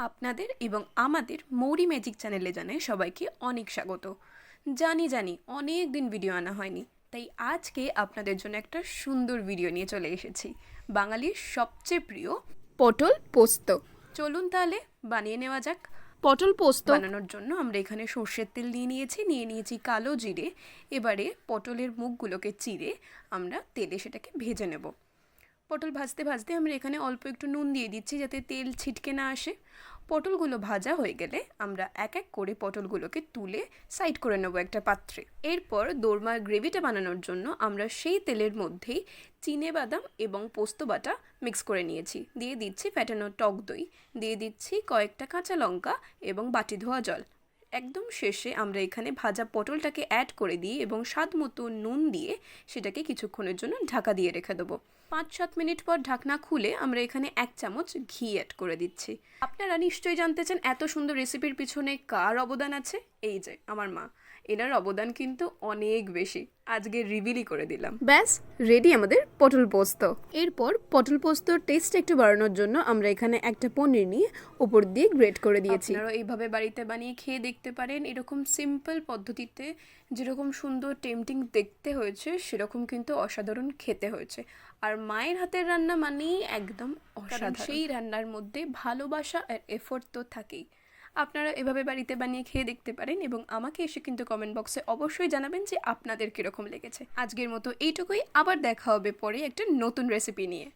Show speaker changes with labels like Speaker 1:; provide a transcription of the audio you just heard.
Speaker 1: আপনাদের এবং আমাদের মৌরি ম্যাজিক চ্যানেলে জানাই সবাইকে অনেক স্বাগত। জানি অনেক দিন ভিডিও আনা হয়নি, তাই আজকে আপনাদের জন্য একটা সুন্দর ভিডিও নিয়ে চলে এসেছি। বাঙালির সবচেয়ে প্রিয় পটল পোস্ত। চলুন তাহলে বানিয়ে নেওয়া যাক। পটল পোস্ত বানানোর জন্য আমরা এখানে সর্ষের তেল নিয়ে নিয়েছি কালো জিরে। এবারে পটলের মুখগুলোকে চিড়ে আমরা তেলে সেটাকে ভেজে নেব। পটল ভাজতে ভাজতে আমরা এখানে অল্প একটু নুন দিয়ে দিচ্ছি যাতে তেল ছিটকে না আসে। পটলগুলো ভাজা হয়ে গেলে আমরা এক এক করে পটলগুলোকে তুলে সাইড করে নেব একটা পাত্রে। এরপর দোরমার গ্রেভিটা বানানোর জন্য আমরা সেই তেলের মধ্যেই চিনেবাদাম এবং পোস্ত বাটা মিক্স করে নিয়েছি। দিয়ে দিচ্ছি ফ্যাটানো টক দই, দিয়ে দিচ্ছি কয়েকটা কাঁচা লঙ্কা এবং বাটি ধোয়া জল। একদম শেষে আমরা এখানে ভাজা পটলটাকে অ্যাড করে দিই এবং স্বাদ মতো নুন দিয়ে সেটাকে কিছুক্ষণের জন্য ঢাকা দিয়ে রেখে দেবো। 5-7 মিনিট পর ঢাকনা খুলে আমরা এখানে 1 চামচ ঘি অ্যাড করে দিচ্ছি। আপনারা নিশ্চয়ই জানতে চান এত সুন্দর রেসিপির পিছনে কার অবদান আছে। এই যে আমার মা, এনার অবদান কিন্তু অনেক বেশি। আজকে রিভিলই করে দিলাম। ব্যাস রেডি আমাদের পটল পোস্ত। এরপর পটল পোস্তর টেস্ট একটু বাড়ানোর জন্য আমরা এখানে একটা পনির নিয়ে উপর দিয়ে গ্রেট করে দিয়েছি। আপনারা এইভাবে বাড়িতে বানিয়ে খেয়ে দেখতে পারেন। এরকম সিম্পল পদ্ধতিতে যেরকম সুন্দর টেম্পটিং দেখতে হয়েছে সেরকম কিন্তু অসাধারণ খেতে হয়েছে। আর মায়ের হাতের রান্না মানেই একদম অসাধারণ। সেই রান্নার মধ্যে ভালোবাসা আর এফোর্ট তো থাকেই। আপনারা এভাবে বাড়িতে বানিয়ে খেয়ে দেখতে পারেন এবং আমাকে এসে কিন্তু কমেন্ট বক্সে অবশ্যই জানাবেন যে আপনাদের কীরকম লেগেছে। আজকের মতো এইটুকুই, আবার দেখা হবে পরে একটা নতুন রেসিপি নিয়ে।